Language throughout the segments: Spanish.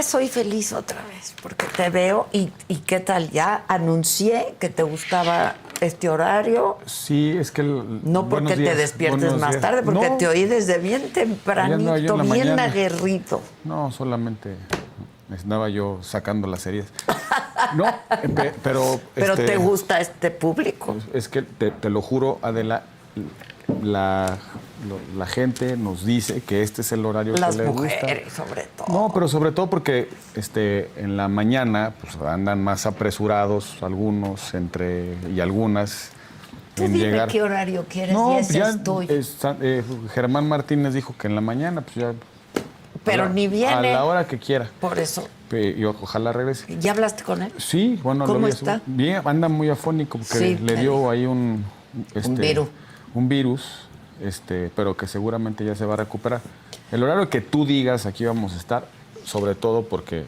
soy feliz otra vez, porque te veo y ¿qué tal? Ya anuncié que te gustaba este horario. Sí, es que... No porque te despiertes más tarde, porque te oí desde bien tempranito, bien aguerrido. No, solamente estaba yo sacando las heridas. No, pero... Pero te gusta este público. Es que te lo juro, Adela, la gente nos dice que este es el horario que le gusta. Las mujeres, sobre todo. No, pero sobre todo porque en la mañana pues, andan más apresurados algunos y algunas Tú en dime llegar. ¿Qué horario quieres? No, y ese ya es tuyo. Germán Martínez dijo que en la mañana, pues ya... Pero ni viene. A la hora que quiera. Por eso. Y ojalá regrese. ¿Ya hablaste con él? Sí, bueno. ¿Cómo está? Bien, anda muy afónico porque Sí, le dio ahí un virus. Un virus, pero que seguramente ya se va a recuperar. El horario que tú digas aquí vamos a estar, sobre todo porque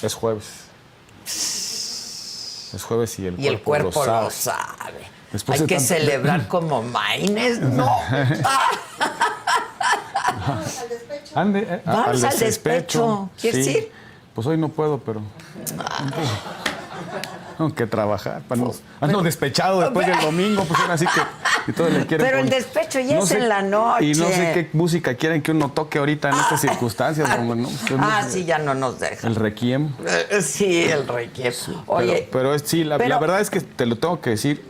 es jueves. Es jueves y el cuerpo lo sabe. Después hay que celebrar como Maines, ¿no? Vamos al despecho. ¿Quieres ir? Pues hoy no puedo, pero... Tengo que trabajar. Ando despechado después del domingo, pues ahora sí que todo le quieren. Pero el despecho ya es en la noche. Y no sé qué música quieren que uno toque ahorita en estas circunstancias. ¿No? Sí, ya no nos deja. El requiem. Sí, el requiem. Oye, pero la verdad es que te lo tengo que decir,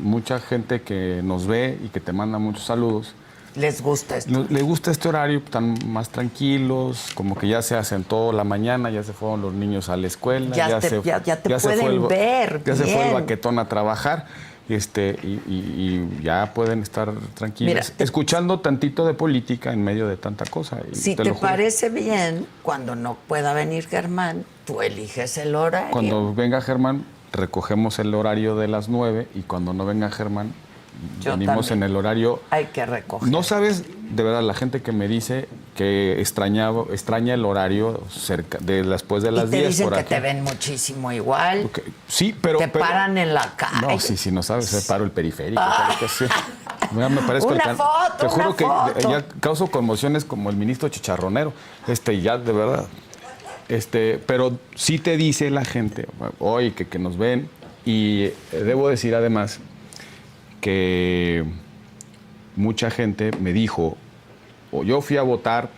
mucha gente que nos ve y que te manda muchos saludos. ¿Les gusta esto? Les gusta este horario, están más tranquilos, como que ya se asentó la mañana, ya se fueron los niños a la escuela. Ya te pueden ver. Ya se fue el baquetón a trabajar y ya pueden estar tranquilos. Escuchando tantito de política en medio de tanta cosa. Si te parece bien, cuando no pueda venir Germán, tú eliges el horario. Cuando venga Germán, recogemos el horario de las 9 y cuando no venga Germán, venimos en el horario. Hay que recoger. No sabes, de verdad, la gente que me dice que extraña el horario después de las 10 por aquí. Y te dicen que te ven muchísimo igual. Okay. Sí, pero... Te paran en la calle. No, sí, no sabes, se paro el periférico. Me parezco una foto, te juro que ya causo conmociones como el ministro chicharronero. Ya, de verdad. Pero sí te dice la gente, hoy que nos ven, y debo decir además que mucha gente me dijo, o yo fui a votar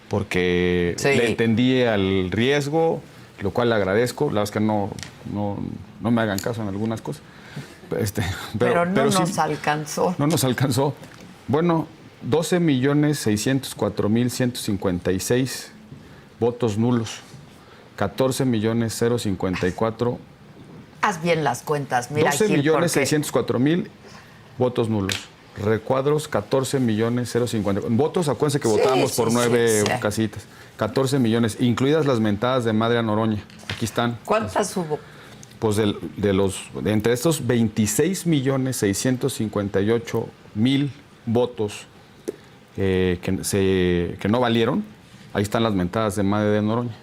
porque le entendí al riesgo, lo cual le agradezco. La verdad es que no me hagan caso en algunas cosas. Pero nos alcanzó. No nos alcanzó. Bueno, 12,604,156 votos nulos. 14,054. Haz bien las cuentas, mira. 12,604,000 votos nulos. Recuadros, 14,050,000. Votos, acuérdense que votábamos por 9 casitas. 14 millones, incluidas las mentadas de madre a Noroña. Aquí están. ¿Cuántas hubo? Pues entre estos 26,658,000 votos que no valieron, ahí están las mentadas de madre de Noroña,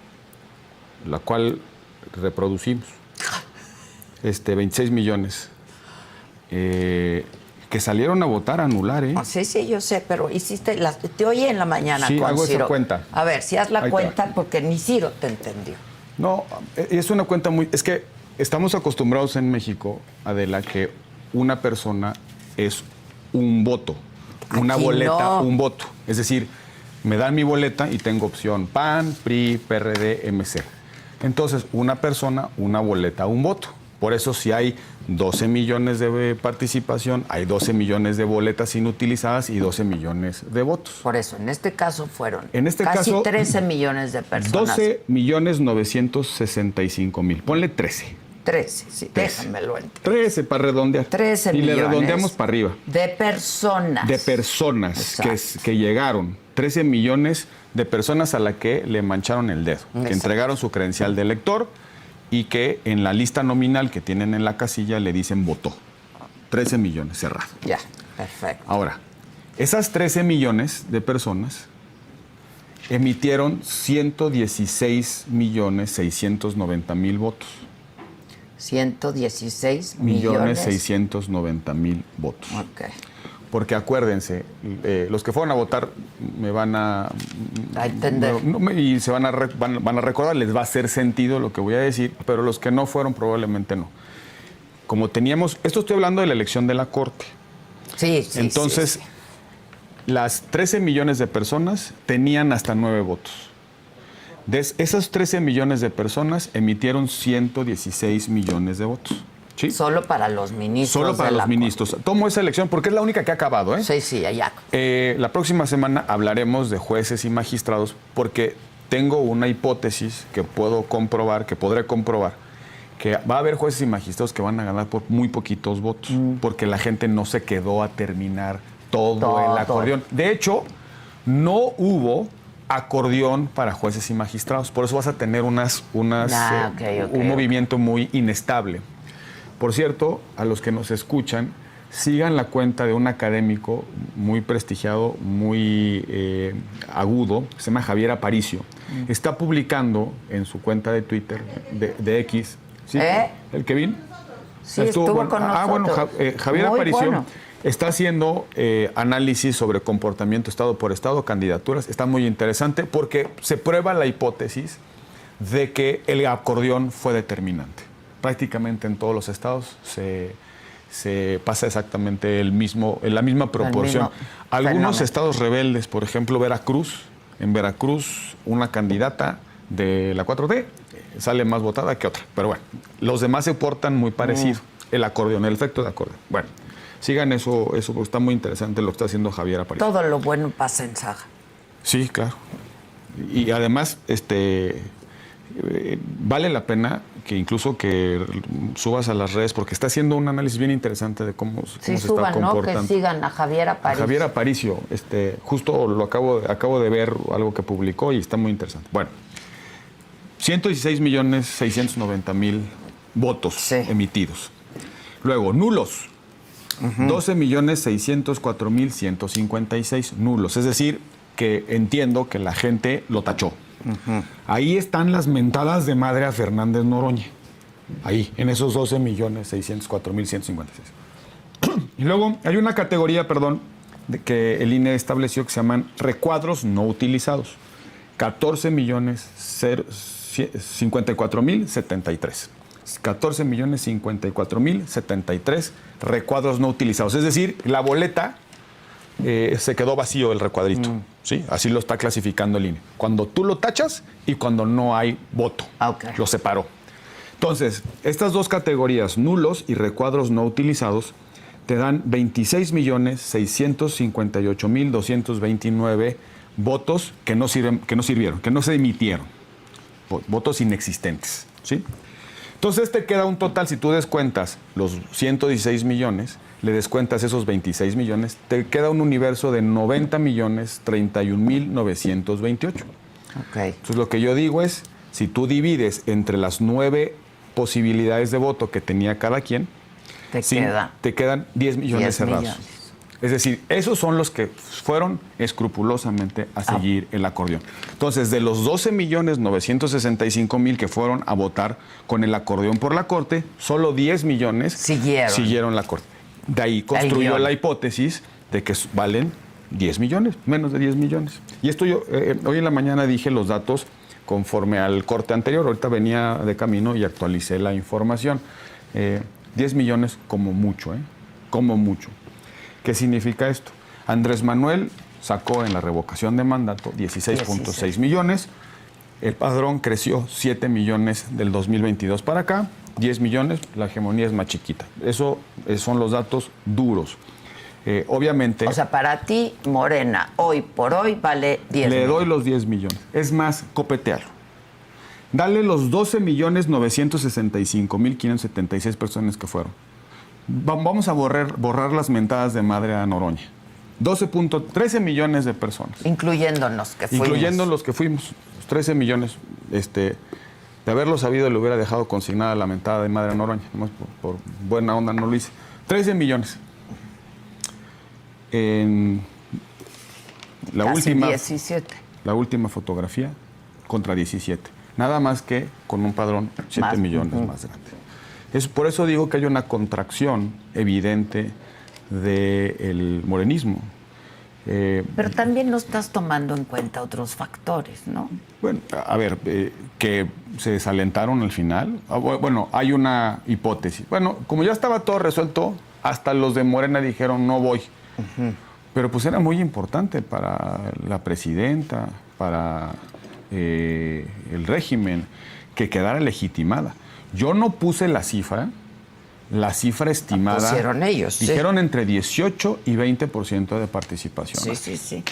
la cual reproducimos. 26 millones. Que salieron a votar a anular, ¿eh? Sí, yo sé, pero te oí en la mañana con Ciro. Sí, hago esa cuenta. A ver, si haz la cuenta, porque ni Ciro te entendió. No, es una cuenta es que estamos acostumbrados en México, Adela, que una persona es un voto. Una boleta, un voto. Es decir, me dan mi boleta y tengo opción PAN, PRI, PRD, MC. Entonces, una persona, una boleta, un voto. Por eso, si hay 12 millones de participación, hay 12 millones de boletas inutilizadas y 12 millones de votos. Por eso, en este caso fueron casi 13 millones de personas. 12,965,000. Ponle 13. 13, sí, 13. Déjamelo entre. 13 para redondear. 13 millones. Y le redondeamos para arriba. De personas. De personas que llegaron. 13 millones de personas a las que le mancharon el dedo. Exacto. Que entregaron su credencial de elector y que en la lista nominal que tienen en la casilla le dicen votó. 13 millones, cerrado. Ya, perfecto. Ahora, esas 13 millones de personas emitieron 116,690,000 votos. 116,690,000 votos. Ok. porque acuérdense, los que fueron a votar me van a entender. Y se van a recordar, les va a hacer sentido lo que voy a decir, pero los que no fueron probablemente no. Como teníamos, esto estoy hablando de la elección de la Corte. Sí. Entonces, las 13 millones de personas tenían hasta 9 votos. De esas 13 millones de personas emitieron 116 millones de votos. ¿Sí? Solo para los ministros. Solo para los ministros. Tomo esa elección porque es la única que ha acabado, ¿eh? Sí, allá. La próxima semana hablaremos de jueces y magistrados porque tengo una hipótesis que podré comprobar, que va a haber jueces y magistrados que van a ganar por muy poquitos votos, porque la gente no se quedó a terminar todo el acordeón. De hecho, no hubo acordeón para jueces y magistrados. Por eso vas a tener un movimiento muy inestable. Por cierto, a los que nos escuchan, sigan la cuenta de un académico muy prestigiado, muy agudo, se llama Javier Aparicio. Está publicando en su cuenta de Twitter, de X, ¿sí? ¿El Kevin? Sí, estuvo con nosotros. Javier Aparicio bueno. está haciendo análisis sobre comportamiento estado por estado, candidaturas. Está muy interesante porque se prueba la hipótesis de que el acordeón fue determinante. Prácticamente en todos los estados se pasa exactamente en la misma proporción. Algunos estados rebeldes, por ejemplo, Veracruz. En Veracruz, una candidata de la 4T sale más votada que otra. Pero bueno, los demás se portan muy parecido. El acordeón, el efecto de acordeón. Bueno, sigan eso porque está muy interesante lo que está haciendo Javier Aparicio. Todo lo bueno pasa en Saga. Sí, claro. Y además, vale la pena que incluso que subas a las redes, porque está haciendo un análisis bien interesante de cómo se está comportando. Que sigan a Javier Aparicio. A Javier Aparicio, justo lo acabo de ver algo que publicó y está muy interesante. Bueno, 116.690.000 votos emitidos. Luego, nulos. 12.604.156 nulos. Es decir, que entiendo que la gente lo tachó. Ahí están las mentadas de madre a Fernández Noroña. Ahí, en esos 12.604.156. Y luego hay una categoría, que el INE estableció que se llaman recuadros no utilizados. 14.054.073. 14.054.073 recuadros no utilizados. Es decir, la boleta se quedó vacío el recuadrito. ¿Sí? Así lo está clasificando el INE. Cuando tú lo tachas y cuando no hay voto. Lo separó. Entonces, estas dos categorías, nulos y recuadros no utilizados, te dan 26.658.229 votos que no sirvieron, que no se emitieron. Votos inexistentes. ¿Sí? Entonces te queda un total, si tú descuentas los 116 millones, le descuentas esos 26 millones, te queda un universo de 90.031.928. Entonces lo que yo digo es, si tú divides entre las 9 posibilidades de voto que tenía cada quien, te quedan 10 millones cerrados. Es decir, esos son los que fueron escrupulosamente a seguir el acordeón. Entonces, de los 12.965.000 que fueron a votar con el acordeón por la Corte, solo 10 millones siguieron la Corte. De ahí construyó la hipótesis de que valen 10 millones, menos de 10 millones. Y esto yo, hoy en la mañana dije los datos conforme al corte anterior. Ahorita venía de camino y actualicé la información. 10 millones como mucho, como mucho. ¿Qué significa esto? Andrés Manuel sacó en la revocación de mandato 16.6 millones. El padrón creció 7 millones del 2022 para acá. 10 millones, la hegemonía es más chiquita. Eso son los datos duros. Obviamente... O sea, para ti, Morena, hoy por hoy, vale 10 millones. Le doy los 10 millones. Es más, copetealo. Dale los 12.965.576 personas que fueron. Vamos a borrar las mentadas de madre a Noroña. 13 millones de personas. Incluyéndonos que fuimos. Incluyendo los que fuimos. 13 millones. De haberlo sabido, le hubiera dejado consignada la mentada de madre a Noroña. Nomás por buena onda no lo hice. 13 millones. En la Casi última... 17. La última fotografía contra 17. Nada más que con un padrón 7 millones más grande. Por eso digo que hay una contracción evidente del morenismo. Pero también no estás tomando en cuenta otros factores, ¿no? Bueno, a ver, que se desalentaron al final. Bueno, hay una hipótesis. Bueno, como ya estaba todo resuelto, hasta los de Morena dijeron no voy. Pero pues era muy importante para la presidenta, para el régimen, que quedara legitimada. Yo no puse la cifra estimada. La pusieron ellos. Dijeron entre 18 y 20% de participación. Sí.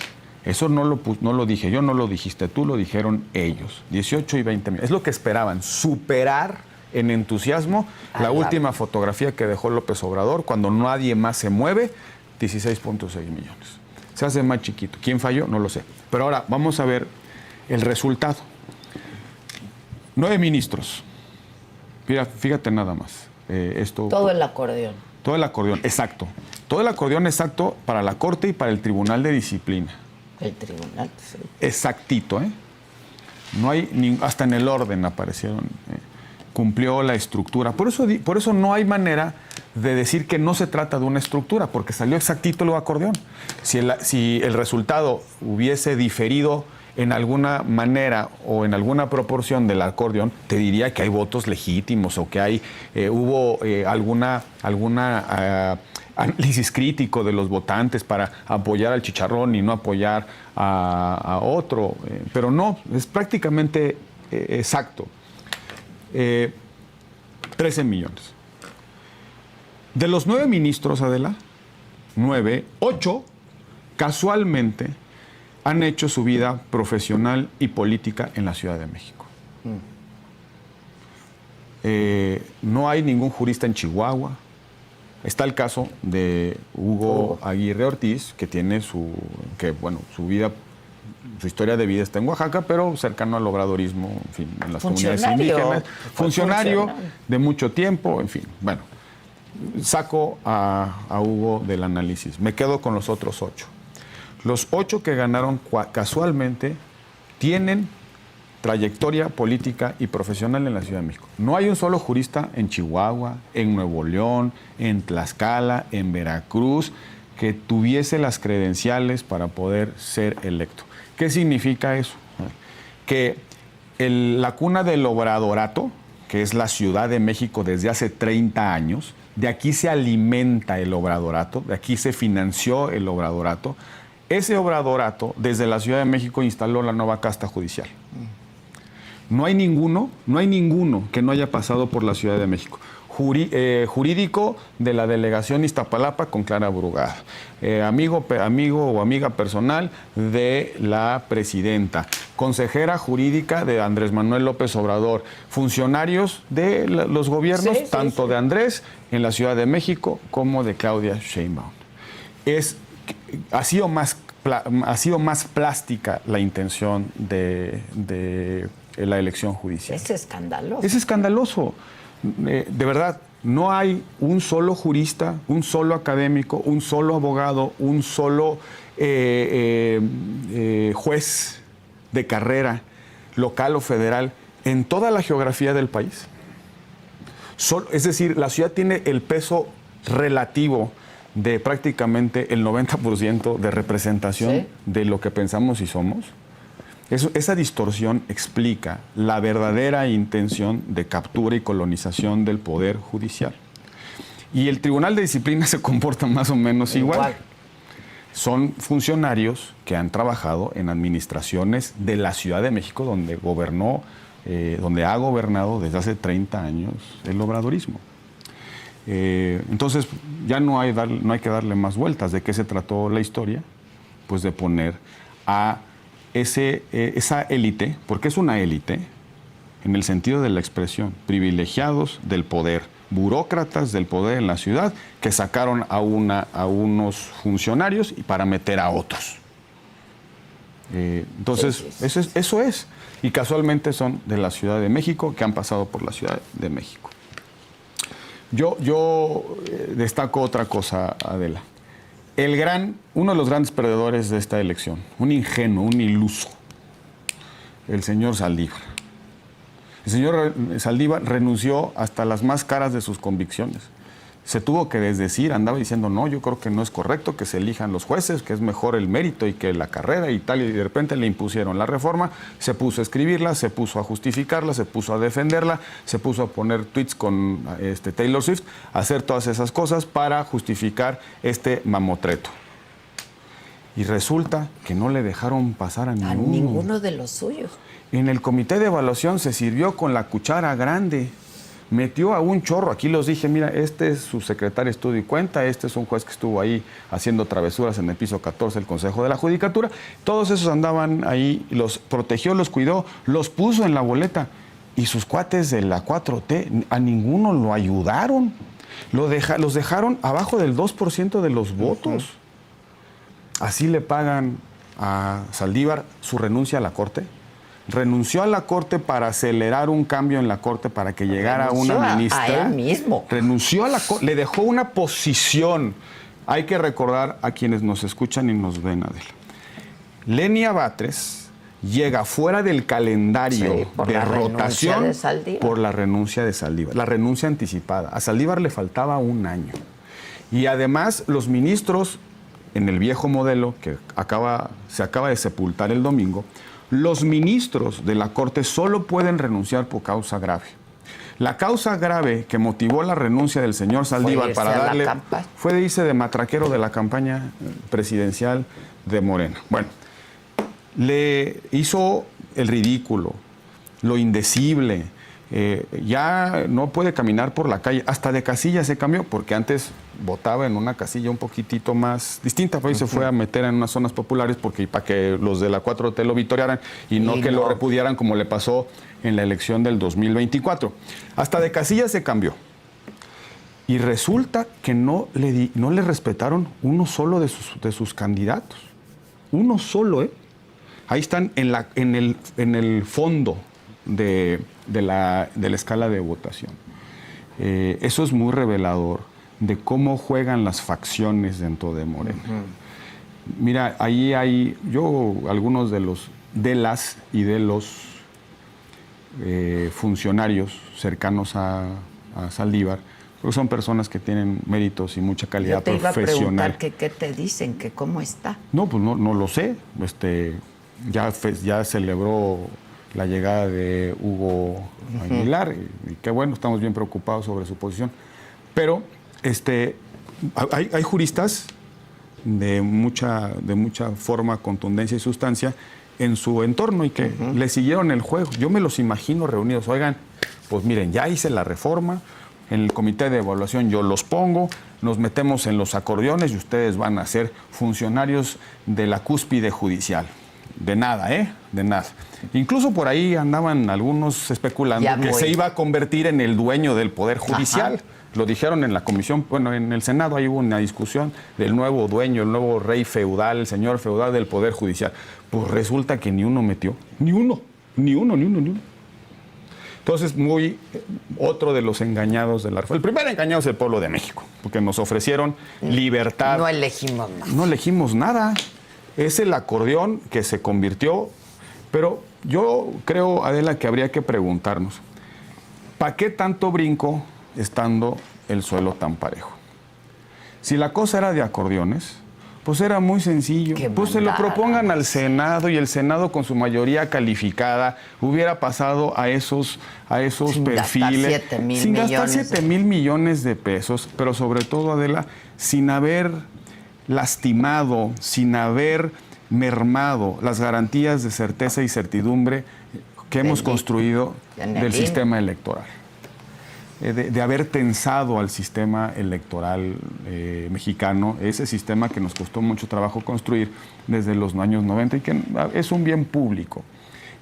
Eso no lo dije yo, no lo dijiste tú, lo dijeron ellos. 18 y 20 mil. Es lo que esperaban, superar en entusiasmo la última fotografía que dejó López Obrador, cuando nadie más se mueve, 16.6 millones. Se hace más chiquito. ¿Quién falló? No lo sé. Pero ahora vamos a ver el resultado. 9 ministros. Mira, fíjate nada más. Todo el acordeón. Todo el acordeón, exacto. Todo el acordeón exacto para la Corte y para el Tribunal de Disciplina. El tribunal, sí. Exactito, ¿eh? No hay hasta en el orden aparecieron. Cumplió la estructura. Por eso no hay manera de decir que no se trata de una estructura, porque salió exactito el acordeón. Si el resultado hubiese diferido en alguna manera o en alguna proporción del acordeón, te diría que hay votos legítimos o que hubo alguna análisis crítico de los votantes para apoyar al Chicharrón y no apoyar a otro. Pero no, es prácticamente exacto. 13 millones. De los 9 ministros, Adela, 8 casualmente han hecho su vida profesional y política en la Ciudad de México. No hay ningún jurista en Chihuahua. Está el caso de Hugo Aguirre Ortiz, que tiene su historia de vida está en Oaxaca, pero cercano al obradorismo, en fin, en las comunidades indígenas. Funcionario de mucho tiempo, en fin. Bueno, saco a Hugo del análisis. Me quedo con los otros 8. Los 8 que ganaron casualmente tienen trayectoria política y profesional en la Ciudad de México. No hay un solo jurista en Chihuahua, en Nuevo León, en Tlaxcala, en Veracruz, que tuviese las credenciales para poder ser electo. ¿Qué significa eso? Que la cuna del obradorato, que es la Ciudad de México desde hace 30 años, de aquí se alimenta el obradorato, de aquí se financió el obradorato. Ese obradorato, desde la Ciudad de México, instaló la nueva casta judicial. No hay ninguno que no haya pasado por la Ciudad de México. Jurídico de la delegación Iztapalapa con Clara Brugada. Amigo o amiga personal de la presidenta. Consejera jurídica de Andrés Manuel López Obrador. Funcionarios de los gobiernos, tanto de Andrés en la Ciudad de México como de Claudia Sheinbaum. Ha sido más plástica la intención de la elección judicial. Es escandaloso. Es escandaloso. De verdad, no hay un solo jurista, un solo académico, un solo abogado, un solo juez de carrera, local o federal, en toda la geografía del país. Es decir, la ciudad tiene el peso relativo de prácticamente el 90% de representación de lo que pensamos y somos. Esa distorsión explica la verdadera intención de captura y colonización del Poder Judicial. Y el Tribunal de Disciplina se comporta más o menos igual. Son funcionarios que han trabajado en administraciones de la Ciudad de México, donde ha gobernado desde hace 30 años el obradorismo. Entonces, ya no hay que darle más vueltas. ¿De qué se trató la historia? Pues de poner a esa élite, porque es una élite, en el sentido de la expresión, privilegiados del poder, burócratas del poder en la ciudad, que sacaron a unos funcionarios y para meter a otros. Entonces, eso es. Y casualmente son de la Ciudad de México, que han pasado por la Ciudad de México. Yo destaco otra cosa, Adela. Uno de los grandes perdedores de esta elección, un ingenuo, un iluso, el señor Saldívar. El señor Saldívar renunció hasta las más caras de sus convicciones. se tuvo que desdecir, andaba diciendo, no, yo creo que no es correcto que se elijan los jueces, que es mejor el mérito y que la carrera y tal, y de repente le impusieron la reforma, se puso a escribirla, se puso a justificarla, se puso a defenderla, se puso a poner tweets con Taylor Swift, a hacer todas esas cosas para justificar este mamotreto. Y resulta que no le dejaron pasar a ninguno de los suyos. En el comité de evaluación se sirvió con la cuchara grande. Metió a un chorro, aquí los dije, mira, este es su secretario de estudio y cuenta, este es un juez que estuvo ahí haciendo travesuras en el piso 14 del Consejo de la Judicatura. Todos esos andaban ahí, los protegió, los cuidó, los puso en la boleta. Y sus cuates de la 4T, a ninguno lo ayudaron. Los dejaron abajo del 2% de los votos. Así le pagan a Saldívar su renuncia a la Corte. Renunció a la Corte para acelerar un cambio en la Corte para que llegara una ministra. A él mismo. Renunció a la Corte, le dejó una posición. Hay que recordar a quienes nos escuchan y nos ven, Adela. Lenia Batres llega fuera del calendario de rotación por la renuncia de Saldívar, la renuncia anticipada. A Saldívar le faltaba un año. Y además los ministros, en el viejo modelo que se acaba de sepultar el domingo, los ministros de la Corte solo pueden renunciar por causa grave. La causa grave que motivó la renuncia del señor Saldívar fue de irse de matraquero de la campaña presidencial de Morena. Bueno, le hizo el ridículo, lo indecible, ya no puede caminar por la calle, hasta de casilla se cambió, porque antes votaba en una casilla un poquitito más distinta, pues se fue a meter en unas zonas populares para que los de la 4T lo victoriaran y no lo repudiaran como le pasó en la elección del 2024. Hasta de casilla se cambió. Y resulta que no le respetaron uno solo de sus candidatos. Uno solo, ¿eh? Ahí están en el fondo de la escala de votación. Eso es muy revelador de cómo juegan las facciones dentro de Morena. Mira, ahí hay algunos de las funcionarios cercanos a Saldívar, porque son personas que tienen méritos y mucha calidad profesional. Yo te iba a preguntar qué te dicen, que cómo está. No, pues no lo sé. Ya celebró la llegada de Hugo Aguilar, y qué bueno, estamos bien preocupados sobre su posición. Pero hay juristas de mucha forma, contundencia y sustancia en su entorno y que le siguieron el juego. Yo me los imagino reunidos. Oigan, pues miren, ya hice la reforma, en el comité de evaluación yo los pongo, nos metemos en los acordeones y ustedes van a ser funcionarios de la cúspide judicial. De nada, de nada. Incluso por ahí andaban algunos especulando que se iba a convertir en el dueño del Poder Judicial. Ajá. Lo dijeron en la comisión, bueno, en el Senado ahí hubo una discusión del nuevo dueño, el nuevo rey feudal, el señor feudal del Poder Judicial. Pues resulta que ni uno metió. Ni uno. Entonces, otro de los engañados de la reforma. El primer engañado es el pueblo de México, porque nos ofrecieron libertad. No elegimos nada. No elegimos nada. Es el acordeón que se convirtió, pero yo creo, Adela, que habría que preguntarnos, ¿para qué tanto brinco estando el suelo tan parejo? Si la cosa era de acordeones, pues era muy sencillo. Pues se lo propongan al Senado y el Senado con su mayoría calificada hubiera pasado a esos perfiles. Sin gastar 7,000 millones de pesos, pero sobre todo, Adela, sin haber lastimado, sin haber mermado las garantías de certeza y certidumbre que hemos construido del sistema electoral. De haber tensado al sistema electoral mexicano, ese sistema que nos costó mucho trabajo construir desde los años 90 y que es un bien público.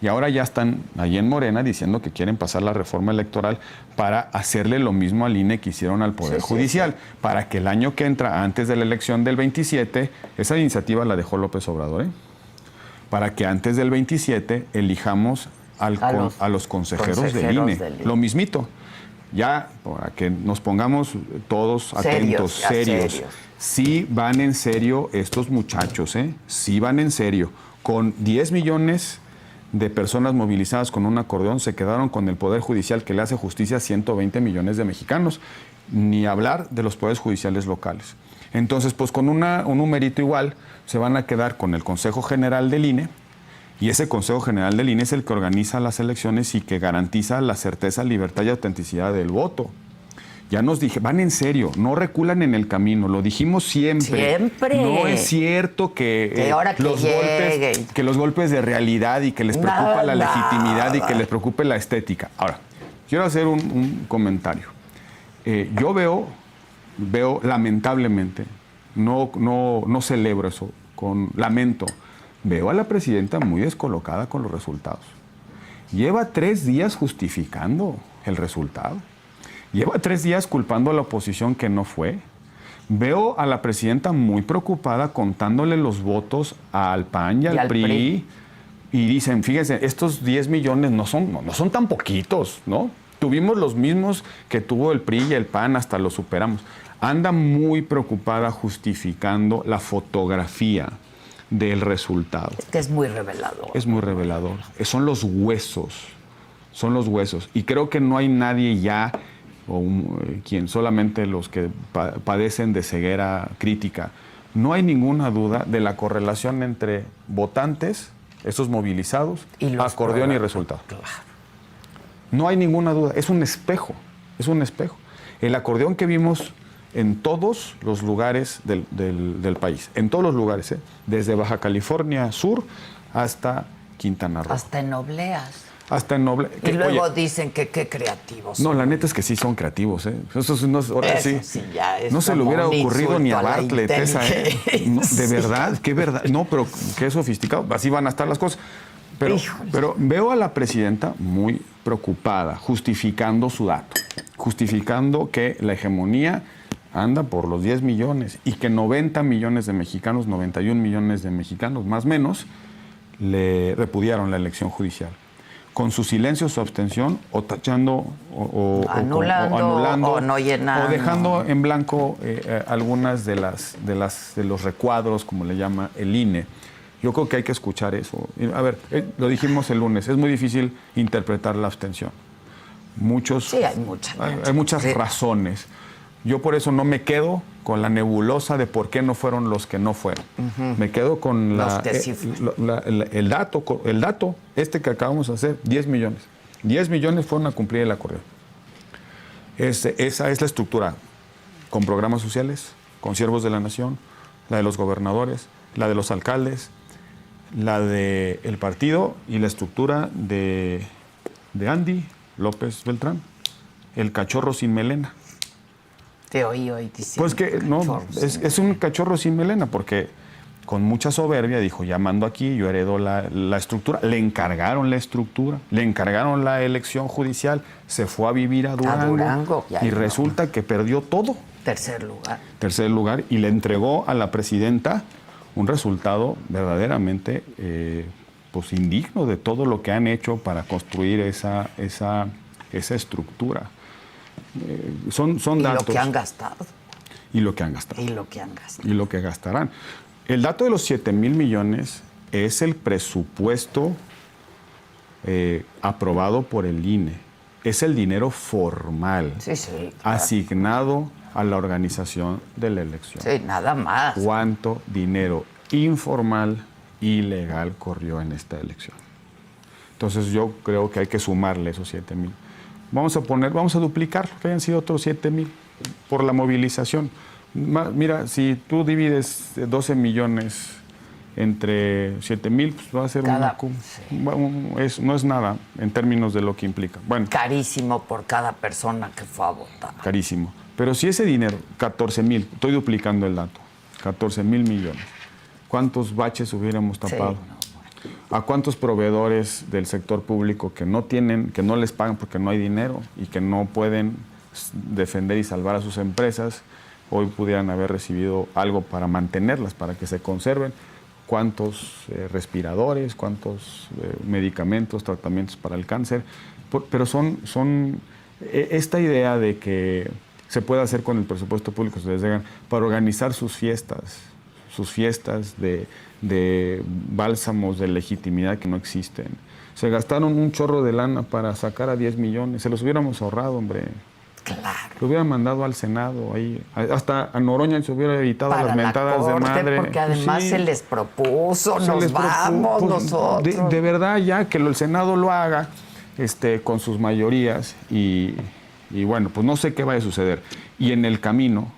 Y ahora ya están ahí en Morena diciendo que quieren pasar la reforma electoral para hacerle lo mismo al INE que hicieron al Poder Judicial, para que el año que entra, antes de la elección del 27, esa iniciativa la dejó López Obrador, para que antes del 27 elijamos a los consejeros del INE. Lo mismito. Ya, para que nos pongamos todos atentos, serios. Sí van en serio estos muchachos, sí van en serio. Con 10 millones de personas movilizadas con un acordeón se quedaron con el Poder Judicial que le hace justicia a 120 millones de mexicanos, ni hablar de los poderes judiciales locales. Entonces, pues con un numerito igual se van a quedar con el Consejo General del INE, y ese Consejo General del INE es el que organiza las elecciones y que garantiza la certeza, libertad y autenticidad del voto. Ya nos dije, van en serio, no reculan en el camino, lo dijimos siempre. Siempre. No es cierto que, ahora que los golpes de realidad y que les preocupa la legitimidad y que les preocupe la estética. Ahora, quiero hacer un comentario. Yo veo lamentablemente, no celebro eso, con lamento, veo a la presidenta muy descolocada con los resultados. Lleva 3 días justificando el resultado. Lleva 3 días culpando a la oposición que no fue. Veo a la presidenta muy preocupada contándole los votos al PAN y al PRI. Y dicen, fíjense, estos 10 millones no son tan poquitos, ¿no? Tuvimos los mismos que tuvo el PRI y el PAN, hasta los superamos. Anda muy preocupada justificando la fotografía del resultado. Es que es muy revelador. Es muy revelador. Son los huesos. Y creo que no hay nadie ya, quien solamente los que padecen de ceguera crítica, no hay ninguna duda de la correlación entre votantes, esos movilizados, acordeón y resultado. Claro. No hay ninguna duda, es un espejo. El acordeón que vimos en todos los lugares del país, en todos los lugares, desde Baja California Sur hasta Quintana Roo. Hasta en Obleas. Hasta en Noble. Y luego dicen que qué creativos. No, la neta es que sí son creativos, ¿eh? Eso ya es no se le hubiera ocurrido ni a Bartlett esa, ¿eh? No, de verdad, qué verdad. No, pero qué sofisticado. Así van a estar las cosas. Pero veo a la presidenta muy preocupada, justificando su dato, justificando que la hegemonía anda por los 10 millones y que 90 millones de mexicanos, 91 millones de mexicanos, más o menos, le repudiaron la elección judicial. Con su silencio, su abstención, o tachando, o anulando, o no llenando, o dejando en blanco algunas de los recuadros, como le llama el INE. Yo creo que hay que escuchar eso. A ver, lo dijimos el lunes, es muy difícil interpretar la abstención. Hay muchas razones. Yo por eso no me quedo con la nebulosa de por qué no fueron los que no fueron. Me quedo con el dato que acabamos de hacer, 10 millones. 10 millones fueron a cumplir el acordeón. Esa es la estructura, con programas sociales, con siervos de la nación, la de los gobernadores, la de los alcaldes, la del partido y la estructura de Andy López Beltrán, el cachorro sin melena. Te oí hoy diciendo. Pues que no, es un cachorro sin melena, porque con mucha soberbia dijo, ya mando aquí, yo heredo la estructura. Le encargaron la estructura, le encargaron la elección judicial, se fue a vivir a Durango y resulta que perdió todo. Tercer lugar, y le entregó a la presidenta un resultado verdaderamente pues indigno de todo lo que han hecho para construir esa estructura. Son datos. Y lo que han gastado. Y lo que han gastado. Y lo que gastarán. El dato de los 7,000 millones es el presupuesto aprobado por el INE. Es el dinero formal. Sí, claro. Asignado a la organización de la elección. Sí, nada más. ¿Cuánto dinero informal, ilegal corrió en esta elección? Entonces yo creo que hay que sumarle esos 7,000. Vamos a duplicar, que hayan sido otros 7,000 por la movilización. Mira, si tú divides 12 millones entre 7,000, pues va a ser no es nada en términos de lo que implica. Bueno, carísimo por cada persona que fue a votar. Carísimo. Pero si ese dinero, 14,000, estoy duplicando el dato, 14,000 millones, ¿cuántos baches hubiéramos tapado? Sí. ¿A cuántos proveedores del sector público que no les pagan porque no hay dinero y que no pueden defender y salvar a sus empresas, hoy pudieran haber recibido algo para mantenerlas, para que se conserven? ¿Cuántos respiradores, cuántos medicamentos, tratamientos para el cáncer? Pero son esta idea de que se puede hacer con el presupuesto público, se les digan, para organizar sus fiestas de bálsamos de legitimidad que no existen, Se gastaron un chorro de lana para sacar a 10 millones. Se los hubiéramos ahorrado, hombre. Claro. Lo hubieran mandado al Senado ahí. Hasta a Noroña se hubiera evitado Para las mentadas la corte, de madre. porque además Sí. se les propuso, Se nos les vamos pues, nosotros. de verdad, ya que el Senado lo haga con sus mayorías y bueno, pues no sé qué va a suceder. Y en el camino,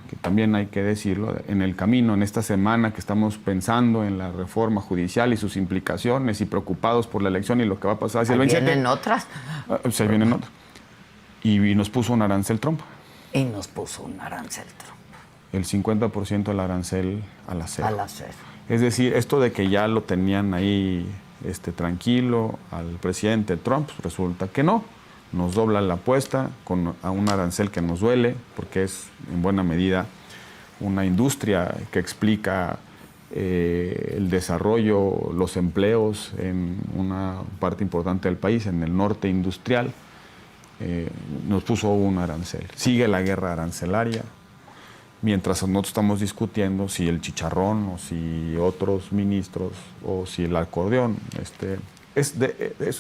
que también hay que decirlo, en el camino, en esta semana que estamos pensando en la reforma judicial y sus implicaciones y preocupados por la elección y lo que va a pasar hacia el 27. ¿Vienen otras? Se vienen otras. Y nos puso un arancel Trump. Y nos puso un arancel Trump. El 50% del arancel al acero. Al acero. Es decir, esto de que ya lo tenían ahí tranquilo al presidente Trump, pues resulta que no. Nos dobla la apuesta a un arancel que nos duele, porque es en buena medida una industria que explica el desarrollo, los empleos en una parte importante del país, en el norte industrial. Nos puso un arancel. Sigue la guerra arancelaria, mientras nosotros estamos discutiendo si el chicharrón o si otros ministros o si el acordeón.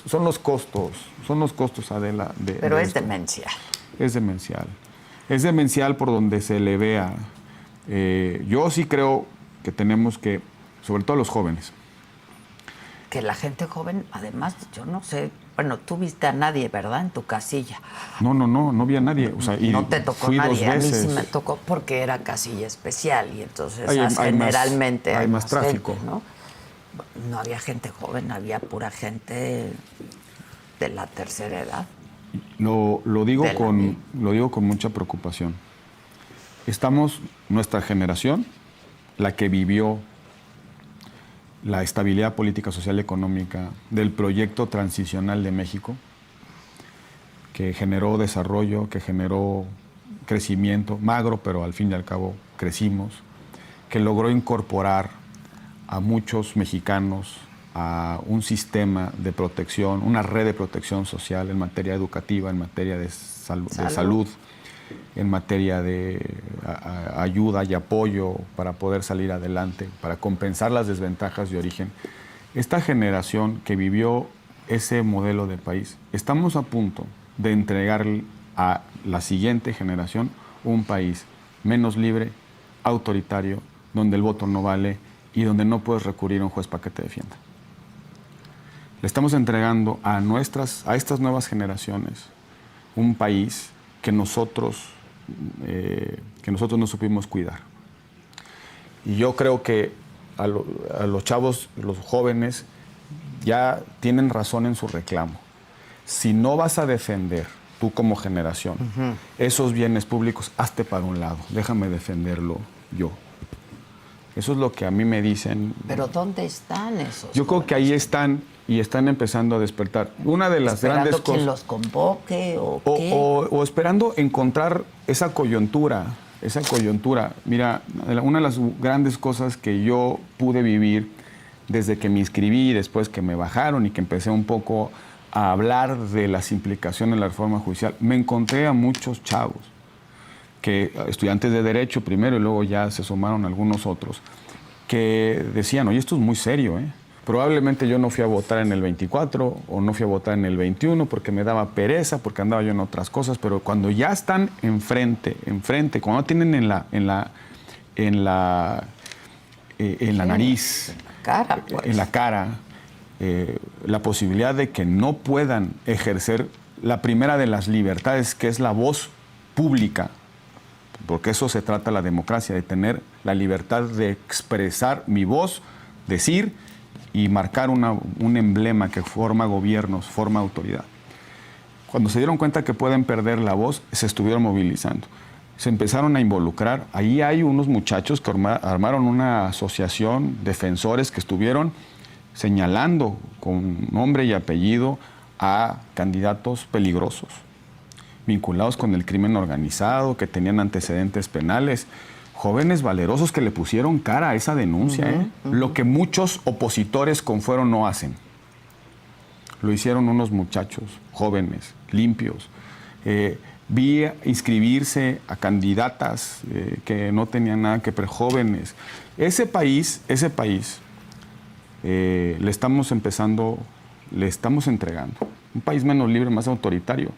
Son los costos, Adela. Pero es demencial. Es demencial. Es demencial por donde se le vea. Yo sí creo que tenemos que, sobre todo los jóvenes. Que la gente joven, además, yo no sé, bueno, tú viste a nadie, ¿verdad? En tu casilla. No vi a nadie. O sea, y no te tocó fui nadie, 2 a mí veces. sí me tocó porque era casilla especial y entonces Hay generalmente hay más tráfico. gente, ¿no? No había gente joven, había pura gente de la tercera edad. Lo digo con mucha preocupación. Estamos, nuestra generación, la que vivió la estabilidad política, social y económica del proyecto transicional de México, que generó desarrollo, que generó crecimiento, magro, pero al fin y al cabo crecimos, que logró incorporar a muchos mexicanos a un sistema de protección, una red de protección social en materia educativa, en materia de salud, en materia de ayuda y apoyo para poder salir adelante, para compensar las desventajas de origen. Esta generación que vivió ese modelo de país, estamos a punto de entregarle a la siguiente generación un país menos libre, autoritario, donde el voto no vale y donde no puedes recurrir a un juez para que te defienda. Le estamos entregando a estas nuevas generaciones un país que nosotros no supimos cuidar. Y yo creo que a los chavos, los jóvenes, ya tienen razón en su reclamo. Si no vas a defender, tú como generación, esos bienes públicos, hazte para un lado, déjame defenderlo yo. Eso es lo que a mí me dicen. ¿Pero dónde están esos? Yo creo que ahí están y están empezando a despertar. Una de las grandes cosas. ¿Quién los convoque o qué? O esperando encontrar esa coyuntura. Mira, una de las grandes cosas que yo pude vivir desde que me inscribí, después que me bajaron y que empecé un poco a hablar de las implicaciones de la reforma judicial, me encontré a muchos chavos, estudiantes de Derecho primero y luego ya se sumaron algunos otros, que decían, oye, esto es muy serio, ¿eh? Probablemente yo no fui a votar en el 24 o no fui a votar en el 21 porque me daba pereza, porque andaba yo en otras cosas, pero cuando ya están enfrente, cuando tienen en la nariz, en la cara, la posibilidad de que no puedan ejercer la primera de las libertades, que es la voz pública, porque eso se trata la democracia, de tener la libertad de expresar mi voz, decir y marcar un emblema que forma gobiernos, forma autoridad. Cuando se dieron cuenta que pueden perder la voz, se estuvieron movilizando. Se empezaron a involucrar. Ahí hay unos muchachos que armaron una asociación, defensores, que estuvieron señalando con nombre y apellido a candidatos peligrosos, vinculados con el crimen organizado, que tenían antecedentes penales. Jóvenes valerosos que le pusieron cara a esa denuncia, lo que muchos opositores con fuero no hacen. Lo hicieron unos muchachos jóvenes, limpios. Vi inscribirse a candidatas que no tenían nada que ver, jóvenes. Ese país, le estamos empezando le estamos entregando. Un país menos libre, más autoritario,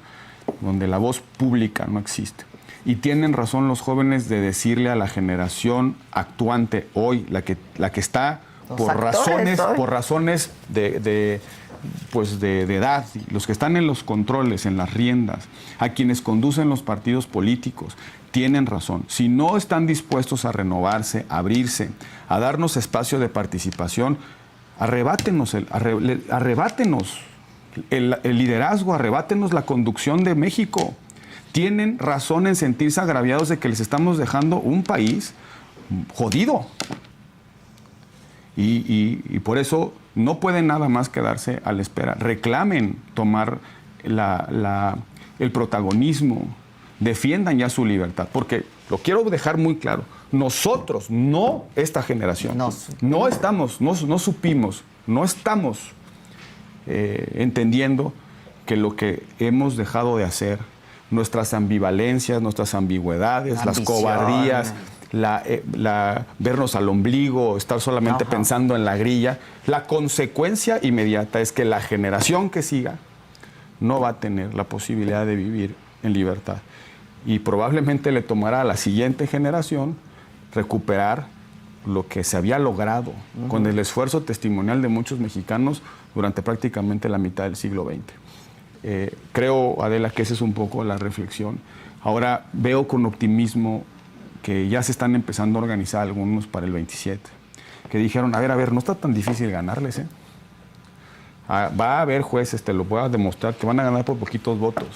donde la voz pública no existe. Y tienen razón los jóvenes de decirle a la generación actuante hoy, la que está por razones de edad, los que están en los controles, en las riendas, a quienes conducen los partidos políticos, tienen razón. Si no están dispuestos a renovarse, a abrirse, a darnos espacio de participación, arrebátenos el liderazgo, arrebátenos la conducción de México. Tienen razón en sentirse agraviados de que les estamos dejando un país jodido. Y por eso no pueden nada más quedarse a la espera. Reclamen tomar el protagonismo, defiendan ya su libertad, porque lo quiero dejar muy claro. Nosotros, no esta generación, no estamos entendiendo que lo que hemos dejado de hacer, nuestras ambivalencias, nuestras ambigüedades, las cobardías, vernos al ombligo, estar solamente pensando en la grilla, la consecuencia inmediata es que la generación que siga no va a tener la posibilidad de vivir en libertad. Y probablemente le tomará a la siguiente generación recuperar lo que se había logrado con el esfuerzo testimonial de muchos mexicanos durante prácticamente la mitad del siglo XX. Creo, Adela, que esa es un poco la reflexión. Ahora veo con optimismo que ya se están empezando a organizar algunos para el 27, que dijeron, a ver, no está tan difícil ganarles, ¿eh? Va a haber jueces, te lo voy a demostrar, que van a ganar por poquitos votos.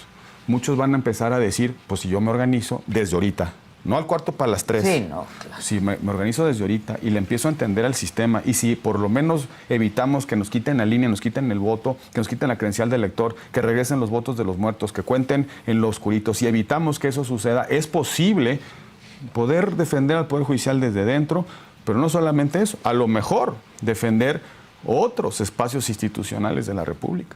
Muchos van a empezar a decir, pues si yo me organizo desde ahorita, no al cuarto para las 3. Sí, no, claro. Si me organizo desde ahorita y le empiezo a entender al sistema, y si por lo menos evitamos que nos quiten la línea, nos quiten el voto, que nos quiten la credencial del elector, que regresen los votos de los muertos, que cuenten en lo oscurito, si evitamos que eso suceda, es posible poder defender al Poder Judicial desde dentro, pero no solamente eso, a lo mejor defender otros espacios institucionales de la República.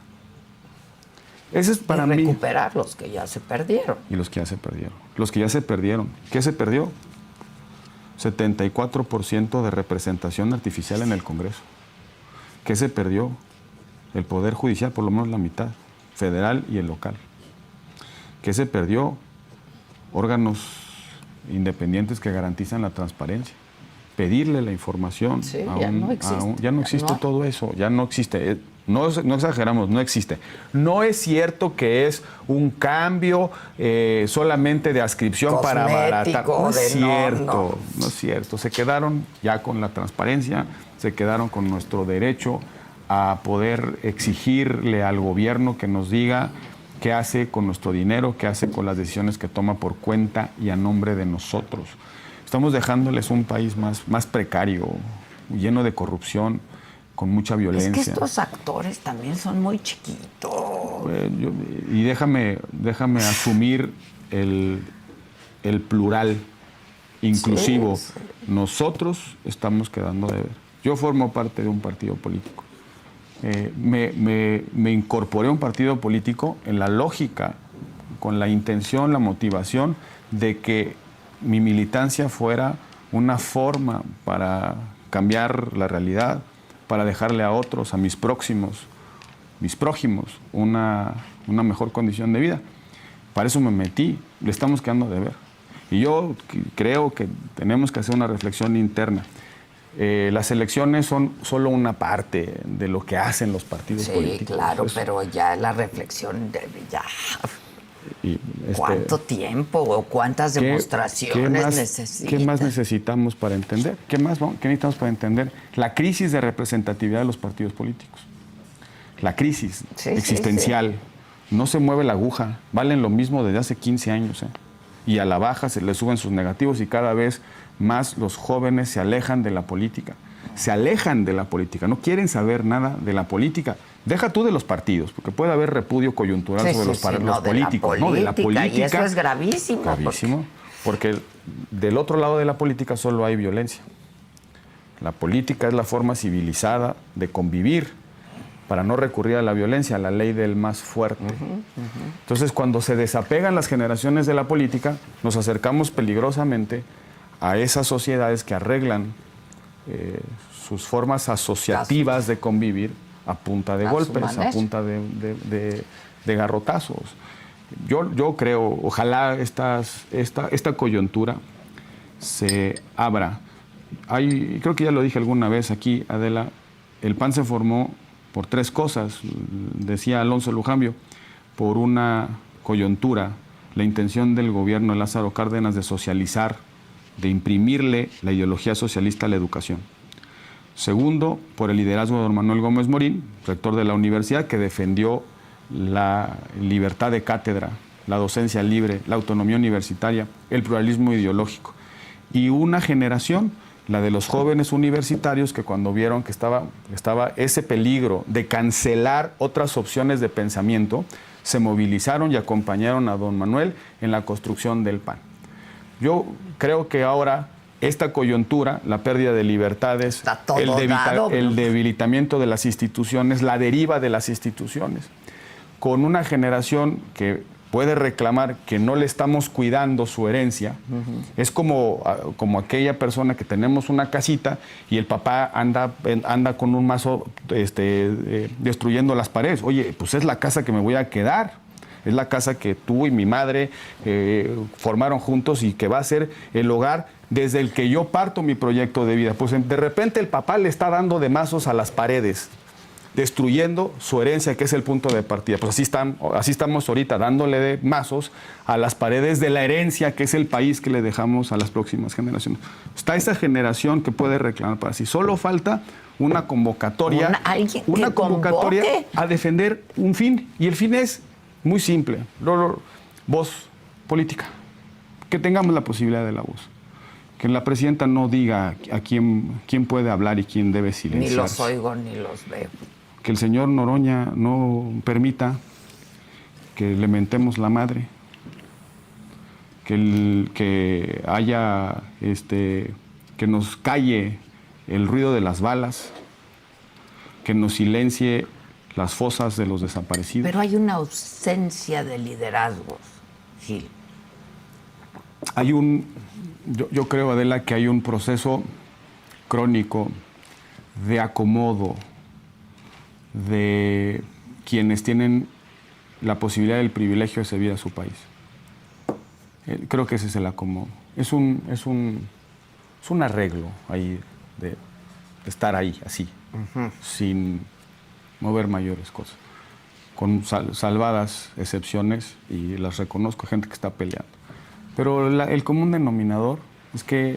Ese es para mí. Recuperar los que ya se perdieron. Y los que ya se perdieron. Los que ya se perdieron. ¿Qué se perdió? 74% de representación artificial en el Congreso. ¿Qué se perdió? El Poder Judicial, por lo menos la mitad, federal y el local. ¿Qué se perdió? Órganos independientes que garantizan la transparencia. Pedirle la información. Sí, ya no existe. Ya no existe todo eso, ya no existe. No exageramos, no existe. No es cierto que es un cambio solamente de adscripción para abaratar. No es cierto, no es cierto. Se quedaron ya con la transparencia, se quedaron con nuestro derecho a poder exigirle al gobierno que nos diga qué hace con nuestro dinero, qué hace con las decisiones que toma por cuenta y a nombre de nosotros. Estamos dejándoles un país más precario, lleno de corrupción, con mucha violencia. Es que estos actores también son muy chiquitos. Y déjame asumir el plural inclusivo. Sí. Nosotros estamos quedando de ver. Yo formo parte de un partido político. Me incorporé a un partido político en la lógica, con la intención, la motivación de que mi militancia fuera una forma para cambiar la realidad, para dejarle a otros, a mis prójimos, una mejor condición de vida. Para eso me metí, le estamos quedando de ver. Y yo creo que tenemos que hacer una reflexión interna. Las elecciones son solo una parte de lo que hacen los partidos políticos. Sí, claro, pero ya la reflexión, ¿cuánto tiempo o cuántas demostraciones necesitan? ¿Qué más necesitamos para entender? ¿Qué necesitamos para entender la crisis de representatividad de los partidos políticos? La crisis existencial. No se mueve la aguja. Valen lo mismo desde hace 15 años. Y a la baja se les suben sus negativos y cada vez más los jóvenes se alejan de la política. Se alejan de la política. No quieren saber nada de la política. Deja tú de los partidos, porque puede haber repudio coyuntural sobre los políticos. No, de la política. Y eso es gravísimo. Gravísimo, porque del otro lado de la política solo hay violencia. La política es la forma civilizada de convivir para no recurrir a la violencia, a la ley del más fuerte. Entonces, cuando se desapegan las generaciones de la política, nos acercamos peligrosamente a esas sociedades que arreglan sus formas asociativas de convivir a punta de A su golpes, manera. a punta de garrotazos. Yo creo, ojalá esta coyuntura se abra. Creo que ya lo dije alguna vez aquí, Adela, el PAN se formó por 3 cosas, decía Alonso Lujambio, por una coyuntura, la intención del gobierno de Lázaro Cárdenas de socializar, de imprimirle la ideología socialista a la educación. Segundo, por el liderazgo de don Manuel Gómez Morín, rector de la universidad, que defendió la libertad de cátedra, la docencia libre, la autonomía universitaria, el pluralismo ideológico. Y una generación, la de los jóvenes universitarios, que cuando vieron que estaba ese peligro de cancelar otras opciones de pensamiento, se movilizaron y acompañaron a don Manuel en la construcción del PAN. Yo creo que ahora esta coyuntura, la pérdida de libertades, el debilitamiento de las instituciones, la deriva de las instituciones, con una generación que puede reclamar que no le estamos cuidando su herencia, es como aquella persona que tenemos una casita y el papá anda con un mazo destruyendo las paredes. Oye, pues es la casa que me voy a quedar. Es la casa que tú y mi madre formaron juntos y que va a ser el hogar desde el que yo parto mi proyecto de vida. Pues de repente el papá le está dando de mazos a las paredes, destruyendo su herencia, que es el punto de partida. Pues así estamos ahorita, dándole de mazos a las paredes de la herencia, que es el país que le dejamos a las próximas generaciones. Está esa generación que puede reclamar para sí. Solo falta una convocatoria, una convocatoria a defender un fin. Y el fin es muy simple. Voz política. Que tengamos la posibilidad de la voz. Que la presidenta no diga a quién puede hablar y quién debe silenciarse. Ni los oigo ni los veo. Que el señor Noroña no permita que le mentemos la madre. Que haya, que nos calle el ruido de las balas. Que nos silencie las fosas de los desaparecidos. Pero hay una ausencia de liderazgos, Gil. Yo creo, Adela, que hay un proceso crónico de acomodo de quienes tienen la posibilidad del privilegio de servir a su país. Creo que ese es el acomodo. Es un arreglo ahí de estar ahí, así, sin mover mayores cosas, con salvadas excepciones, y las reconozco, gente que está peleando. Pero el común denominador es que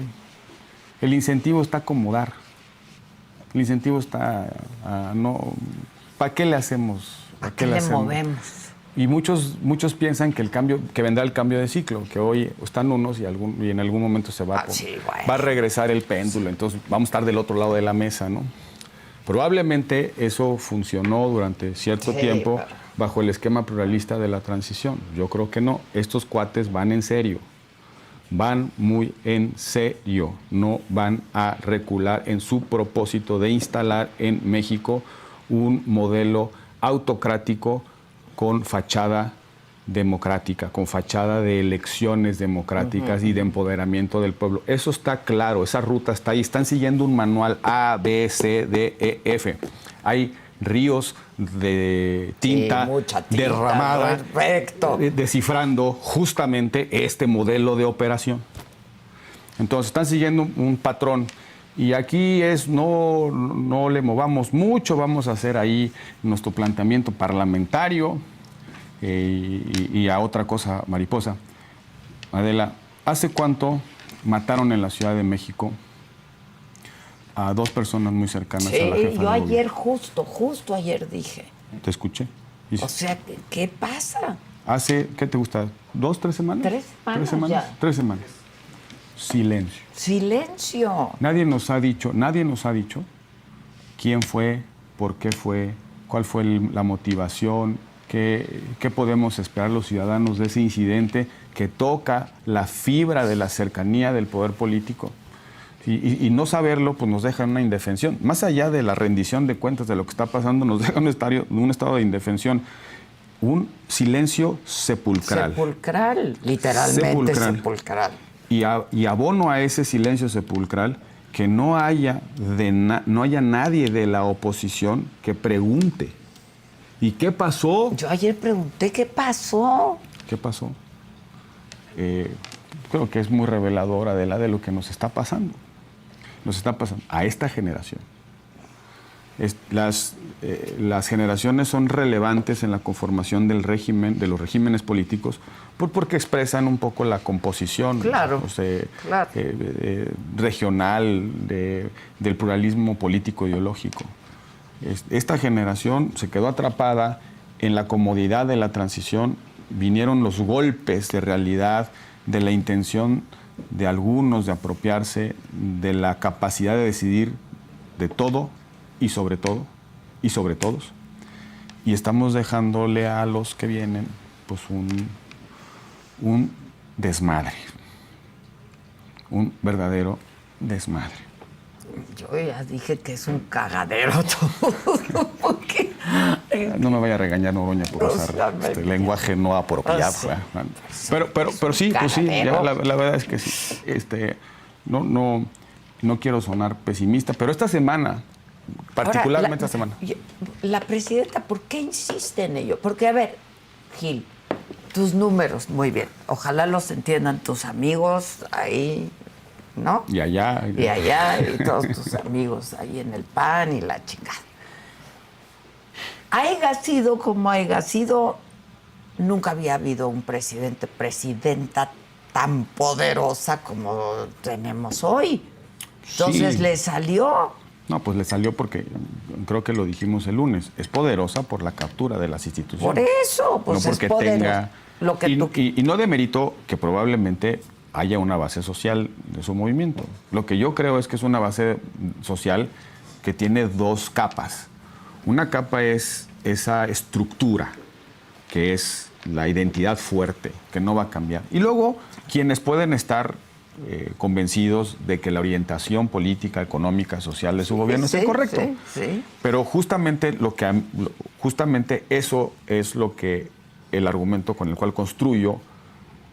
el incentivo está a acomodar. El incentivo está a no... ¿Para qué le hacemos? ¿Para qué le movemos? Y muchos piensan que vendrá el cambio de ciclo, que hoy están unos y en algún momento se va a regresar el péndulo, entonces vamos a estar del otro lado de la mesa, ¿no? Probablemente eso funcionó durante cierto tiempo bajo el esquema pluralista de la transición. Yo creo que no. Estos cuates van en serio. Van muy en serio. No van a recular en su propósito de instalar en México un modelo autocrático con fachada democrática, con fachada de elecciones democráticas y de empoderamiento del pueblo. Eso está claro, esa ruta está ahí. Están siguiendo un manual A, B, C, D, E, F. Hay ríos de tinta, derramada, descifrando justamente este modelo de operación. Entonces están siguiendo un patrón. Y aquí no le movamos mucho, vamos a hacer ahí nuestro planteamiento parlamentario. Y a otra cosa mariposa. Adela, ¿hace cuánto mataron en la Ciudad de México a 2 personas muy cercanas a la jefa? Yo ayer justo ayer dije. ¿Te escuché? O sea, ¿qué pasa? ¿Qué te gusta? ¿2, 3 semanas? 3 semanas ya. 3 semanas. Silencio. Silencio. Nadie nos ha dicho quién fue, por qué fue, cuál fue la motivación. ¿Qué podemos esperar los ciudadanos de ese incidente que toca la fibra de la cercanía del poder político? Y no saberlo, pues nos deja en una indefensión. Más allá de la rendición de cuentas de lo que está pasando, nos deja un estado de indefensión. Un silencio sepulcral. Sepulcral, literalmente sepulcral. Y abono a ese silencio sepulcral, que no haya nadie de la oposición que pregunte. ¿Y qué pasó? Yo ayer pregunté, ¿qué pasó? ¿Qué pasó? Creo que es muy reveladora de lo que nos está pasando. Nos está pasando a esta generación. Las generaciones son relevantes en la conformación del régimen, de los regímenes políticos, porque expresan un poco la composición, claro, claro. Regional del pluralismo político ideológico. Esta generación se quedó atrapada en la comodidad de la transición, vinieron los golpes de realidad, de la intención de algunos de apropiarse de la capacidad de decidir de todo y sobre todo, y sobre todos. Y estamos dejándole a los que vienen pues un desmadre, un verdadero desmadre. Yo ya dije que es un cagadero todo. Porque... No me vaya a regañar, Noroña, por usar lenguaje no apropiado. Pero sí, pues sí, ya, la verdad es que sí. No quiero sonar pesimista, pero esta semana, particularmente esta semana. La presidenta, ¿por qué insiste en ello? Porque, a ver, Gil, tus números, muy bien. Ojalá los entiendan tus amigos ahí, ¿no? Y allá. Y todos tus amigos ahí en el PAN y la chingada. Haiga sido como haiga sido, nunca había habido un presidenta tan poderosa como tenemos hoy. Entonces Sí. le salió. No, pues le salió porque, creo que lo dijimos el lunes, es poderosa por la captura de las instituciones. Por eso, pues no porque es poderosa. tenga... Lo que y no demerito que probablemente haya una base social de su movimiento. Lo que yo creo es que es una base social que tiene dos capas. Una capa es esa estructura, que es la identidad fuerte, que no va a cambiar. Y luego, quienes pueden estar convencidos de que la orientación política, económica, social de su gobierno es correcto. Sí. Pero justamente eso es lo que el argumento con el cual construyo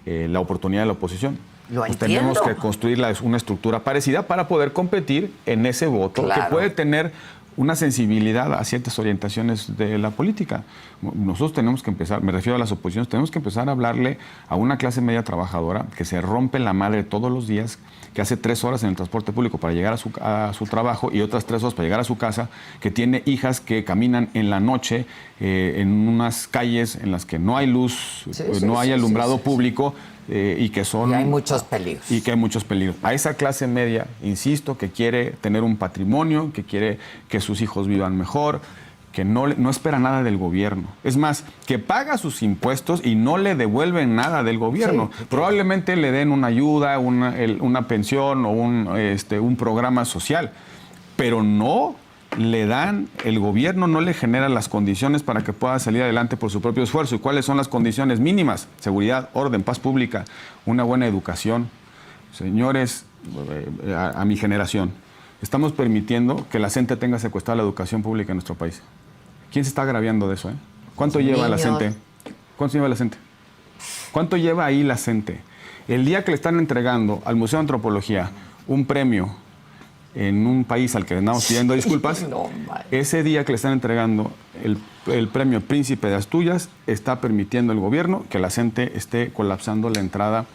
la oportunidad de la oposición. Pues tenemos que construir una estructura parecida para poder competir en ese voto, claro, que puede tener una sensibilidad a ciertas orientaciones de la política. Nosotros tenemos que empezar, me refiero a las oposiciones, tenemos que empezar a hablarle a una clase media trabajadora que se rompe la madre todos los días, que hace 3 horas en el transporte público para llegar a su trabajo y otras 3 horas para llegar a su casa, que tiene hijas que caminan en la noche en unas calles en las que no hay luz, no hay alumbrado público. Y que son... Y hay muchos peligros. Y que hay muchos peligros. A esa clase media, insisto, que quiere tener un patrimonio, que quiere que sus hijos vivan mejor, que no espera nada del gobierno. Es más, que paga sus impuestos y no le devuelven nada del gobierno. Sí. Probablemente le den una ayuda, una pensión o un programa social, pero no le dan, el gobierno no le genera las condiciones para que pueda salir adelante por su propio esfuerzo. ¿Y cuáles son las condiciones mínimas? Seguridad, orden, paz pública, una buena educación. Señores, a mi generación, estamos permitiendo que la CENTE tenga secuestrada la educación pública en nuestro país. ¿Quién se está agraviando de eso? ¿Cuánto lleva la CENTE? ¿Cuánto lleva la CENTE? ¿Cuánto lleva ahí la CENTE? El día que le están entregando al Museo de Antropología un premio en un país al que le andamos pidiendo disculpas, ese día que le están entregando el premio Príncipe de Asturias, está permitiendo el gobierno que la CENTE esté colapsando la entrada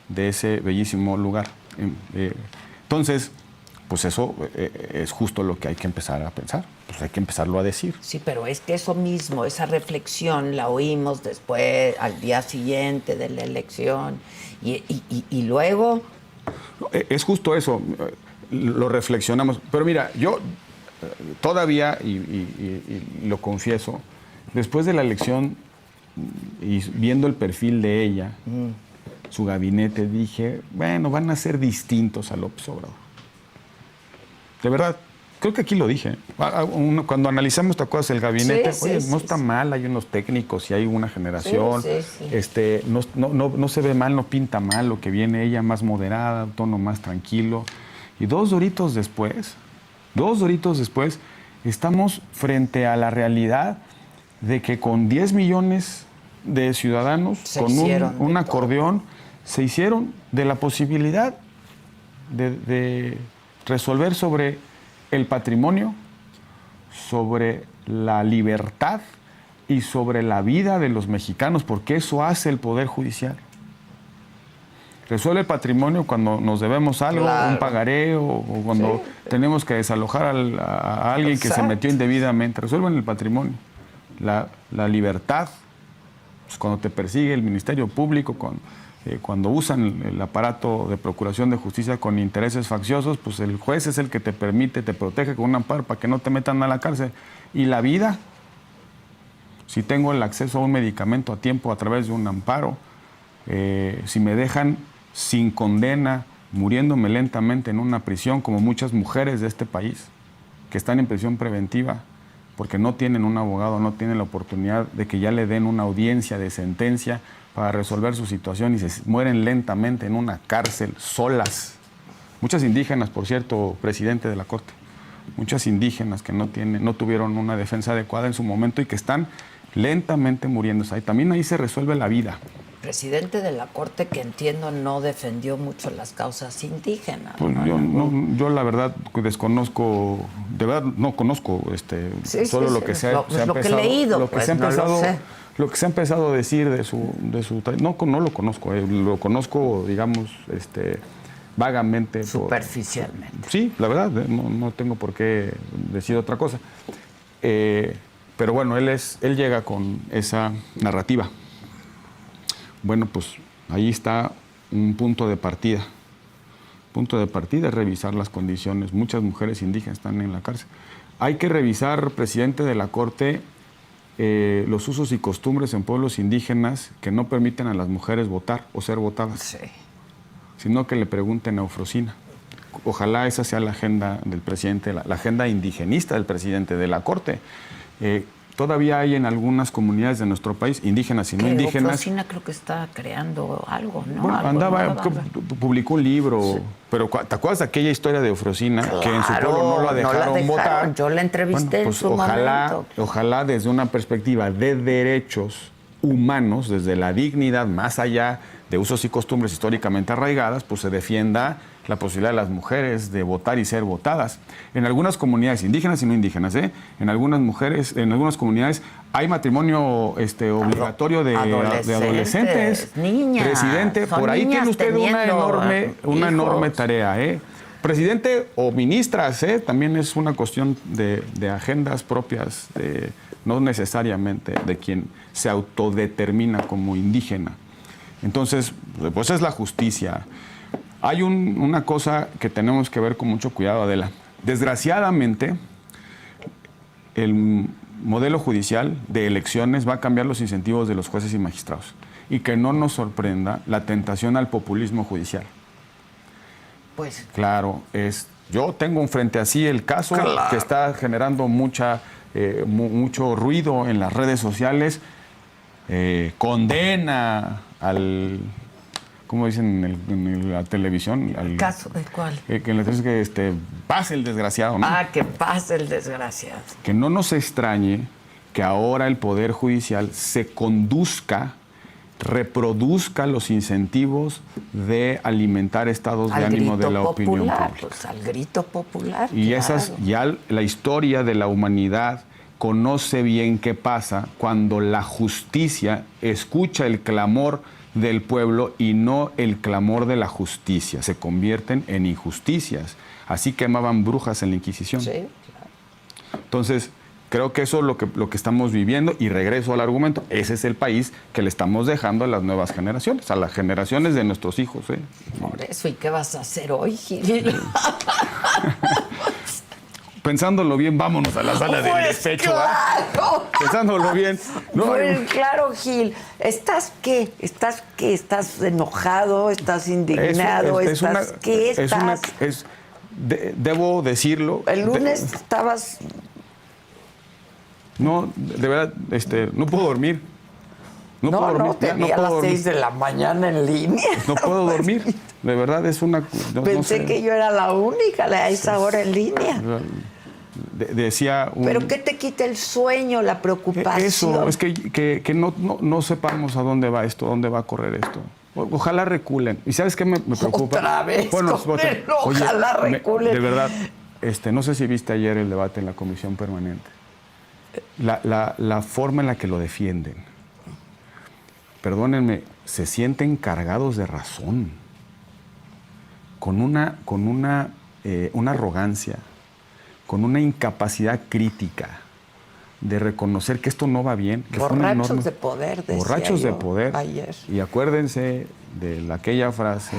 de ese bellísimo lugar. Entonces, pues eso es justo lo que hay que empezar a pensar, pues hay que empezarlo a decir. Sí, pero es que eso mismo, esa reflexión la oímos después, al día siguiente de la elección, y luego... Es justo eso. Lo reflexionamos. Pero mira, yo todavía, y lo confieso, después de la elección y viendo el perfil de ella, su gabinete, dije, bueno, van a ser distintos a López Obrador. De verdad, creo que aquí lo dije. Cuando analizamos estas cosas, el gabinete, no está mal, hay unos técnicos y hay una generación. No se ve mal, no pinta mal lo que viene ella, más moderada, un tono más tranquilo. Y 2 doritos después, estamos frente a la realidad de que con 10 millones de ciudadanos, con un acordeón, se hicieron de la posibilidad de resolver sobre el patrimonio, sobre la libertad y sobre la vida de los mexicanos, porque eso hace el Poder Judicial. Resuelve el patrimonio cuando nos debemos algo, Claro. un pagaré, o cuando tenemos que desalojar a alguien que se metió indebidamente. Resuelven el patrimonio. La libertad, pues cuando te persigue el Ministerio Público, cuando usan el aparato de procuración de justicia con intereses facciosos, pues el juez es el que te permite, te protege con un amparo para que no te metan a la cárcel. Y la vida, si tengo el acceso a un medicamento a tiempo a través de un amparo, si me dejan sin condena, muriéndome lentamente en una prisión, como muchas mujeres de este país que están en prisión preventiva porque no tienen un abogado, no tienen la oportunidad de que ya le den una audiencia de sentencia para resolver su situación y se mueren lentamente en una cárcel solas. Muchas indígenas, por cierto, presidente de la Corte, muchas indígenas que no tuvieron una defensa adecuada en su momento y que están lentamente muriéndose. También ahí se resuelve la vida. Presidente de la Corte, que entiendo no defendió mucho las causas indígenas. Pues yo la verdad desconozco, de verdad no conozco solo lo que se ha empezado, lo que se ha empezado a decir de su no lo conozco, lo conozco, digamos, vagamente, superficialmente. Sí, la verdad, no tengo por qué decir otra cosa. Pero bueno, él llega con esa narrativa. Bueno, pues ahí está un punto de partida. Punto de partida es revisar las condiciones. Muchas mujeres indígenas están en la cárcel. Hay que revisar, presidente de la Corte, los usos y costumbres en pueblos indígenas que no permiten a las mujeres votar o ser votadas. Sí. Sino que le pregunten a Eufrosina. Ojalá esa sea la agenda del presidente, la agenda indigenista del presidente de la Corte. Todavía hay en algunas comunidades de nuestro país, indígenas y no indígenas. Eufrosina creo que está creando algo, ¿no? Bueno, publicó un libro, sí. Pero ¿te acuerdas de aquella historia de Eufrosina? Claro, que en su pueblo no la dejaron votar. Yo la entrevisté en su momento. Ojalá desde una perspectiva de derechos humanos, desde la dignidad, más allá de usos y costumbres históricamente arraigadas, pues se defienda la posibilidad de las mujeres de votar y ser votadas. En algunas comunidades indígenas y no indígenas, en algunas comunidades hay matrimonio obligatorio de adolescentes. Niñas. Presidente, por ahí tiene usted una enorme tarea, Presidente o ministras, también es una cuestión de agendas propias, no necesariamente de quien se autodetermina como indígena. Entonces, pues es la justicia. Hay una cosa que tenemos que ver con mucho cuidado, Adela. Desgraciadamente, el modelo judicial de elecciones va a cambiar los incentivos de los jueces y magistrados. Y que no nos sorprenda la tentación al populismo judicial. Pues claro, yo tengo frente a sí el caso que está generando mucho ruido en las redes sociales. Condena al... ¿Cómo dicen en la televisión? ¿Caso de cuál? Que pase el desgraciado, ¿no? Que pase el desgraciado. Que no nos extrañe que ahora el Poder Judicial se reproduzca los incentivos de alimentar estados de ánimo de la opinión pública. Pues al grito popular. Y claro. Ya la historia de la humanidad conoce bien qué pasa cuando la justicia escucha el clamor del pueblo y no el clamor de la justicia. Se convierten en injusticias. Así quemaban brujas en la Inquisición. Sí, claro. Entonces, creo que eso es lo que estamos viviendo, y regreso al argumento. Ese es el país que le estamos dejando a las nuevas generaciones, a las generaciones de nuestros hijos. Por eso, ¿y qué vas a hacer hoy, Gil? Pensándolo bien, vámonos a la sala de despecho. Claro. Pensándolo bien. No, pues claro, Gil. ¿Estás qué? ¿Estás enojado? ¿Estás indignado? Debo decirlo. El lunes estabas... No, de verdad, no puedo dormir. No, te vi a las 6 de la mañana en línea. No puedo dormir. De verdad es una... Pensé que yo era la única a esa hora en línea. Decía ¿Pero qué te quita el sueño, la preocupación? Eso, es que no sepamos a dónde va esto, dónde va a correr esto. Ojalá reculen. ¿Y sabes qué me preocupa? Otra vez con el ojalá reculen. De verdad, no sé si viste ayer el debate en la comisión permanente. La forma en la que lo defienden, perdónenme, se sienten cargados de razón, con una arrogancia, con una incapacidad crítica de reconocer que esto no va bien. Que borrachos de poder, decía borrachos yo de poder. Ayer. Y acuérdense de aquella frase,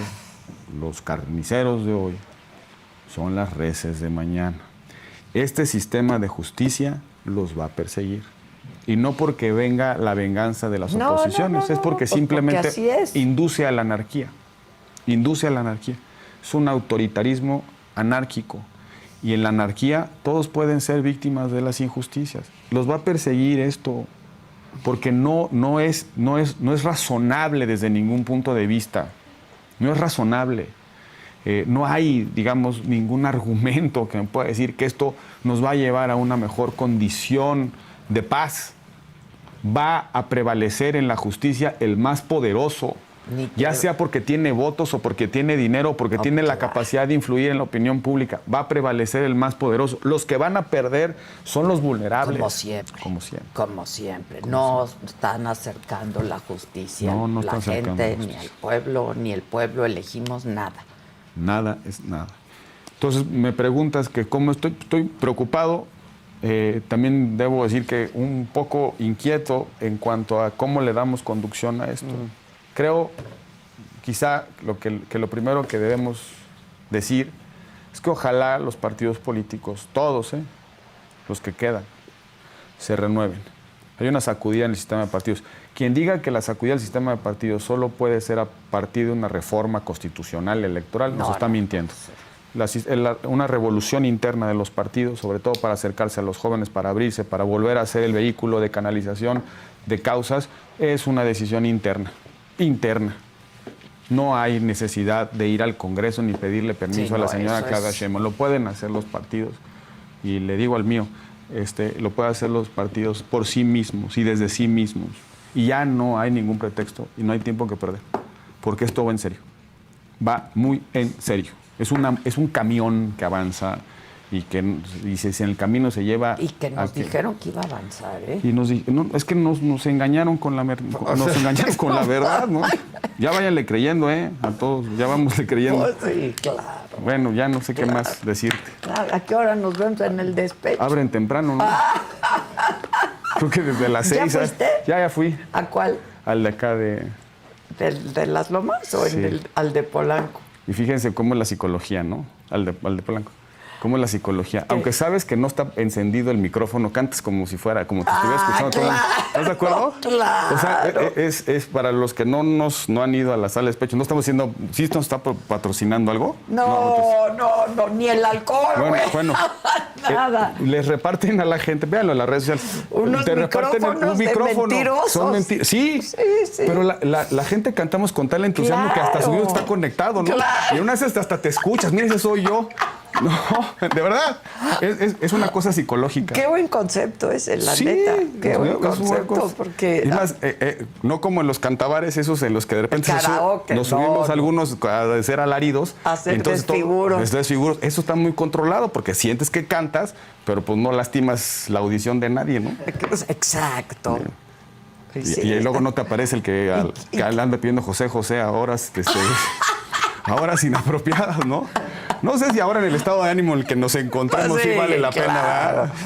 los carniceros de hoy son las reses de mañana. Este sistema de justicia los va a perseguir. Y no porque venga la venganza de las oposiciones, es porque simplemente induce a la anarquía. Induce a la anarquía. Es un autoritarismo anárquico. Y en la anarquía todos pueden ser víctimas de las injusticias. Los va a perseguir esto, porque no es razonable desde ningún punto de vista. No es razonable. No hay, digamos, ningún argumento que me pueda decir que esto nos va a llevar a una mejor condición de paz. Va a prevalecer en la justicia el más poderoso, ya sea porque tiene votos o porque tiene dinero o porque tiene la capacidad de influir en la opinión pública. Va a prevalecer el más poderoso. Los que van a perder son los vulnerables. Como siempre. Como siempre. Como siempre. No están acercando la justicia. No la gente, ni al pueblo, ni el pueblo elegimos nada. Nada es nada. Entonces me preguntas que cómo estoy preocupado. También debo decir que un poco inquieto en cuanto a cómo le damos conducción a esto. Creo, quizá, que lo primero que debemos decir es que ojalá los partidos políticos, todos, los que quedan, se renueven. Hay una sacudida en el sistema de partidos. Quien diga que la sacudida del sistema de partidos solo puede ser a partir de una reforma constitucional electoral, nos está mintiendo. Una revolución interna de los partidos, sobre todo para acercarse a los jóvenes, para abrirse, para volver a ser el vehículo de canalización de causas, es una decisión interna. No hay necesidad de ir al Congreso ni pedirle permiso a la señora Claudia Sheinbaum. Lo pueden hacer los partidos. Y le digo al mío, lo pueden hacer los partidos por sí mismos y desde sí mismos. Y ya no hay ningún pretexto y no hay tiempo que perder. Porque esto va en serio. Va muy en serio. Es un camión que avanza y que si en el camino se lleva... Y que nos dijeron que iba a avanzar, ¿eh? Y es que nos engañaron con la verdad, ¿no? Ya váyanle creyendo, A todos, ya vámosle creyendo. Pues sí, claro. Bueno, ya no sé qué más decirte. ¿A qué hora nos vemos en el despecho? Abren temprano, ¿no? Creo que desde las 6. ¿Ya fuiste? Ya fui. ¿A cuál? Al de acá de Las Lomas o sí. Al de Polanco. Y fíjense cómo es la psicología, ¿no? Al de Polanco. ¿Cómo es la psicología? ¿Qué? Aunque sabes que no está encendido el micrófono, cantas como si te estuviera escuchando todo. ¿Estás de acuerdo? Claro. O sea, es para los que no han ido a la sala de despecho, no estamos haciendo, ¿sí nos está patrocinando algo? No, ni el alcohol, Bueno, nada. Les reparten a la gente, véanlo en las redes sociales. Unos micrófonos mentirosos. Son mentiras. Sí, pero la gente cantamos con tal entusiasmo que hasta su video está conectado, ¿no? Claro. Y una vez hasta te escuchas, mira, ese soy yo. No, de verdad, es una cosa psicológica. Qué buen concepto ese, la neta. Qué buen concepto, porque... Es más, no como en los cantabares esos en los que de repente nos subimos algunos a ser alaridos. A hacer desfiguros. Eso está muy controlado porque sientes que cantas, pero pues no lastimas la audición de nadie, ¿no? Exacto. Sí. Y luego no te aparece el que anda pidiendo José a horas inapropiadas, ¿no? No sé si ahora en el estado de ánimo en el que nos encontramos sí vale la pena, ¿verdad?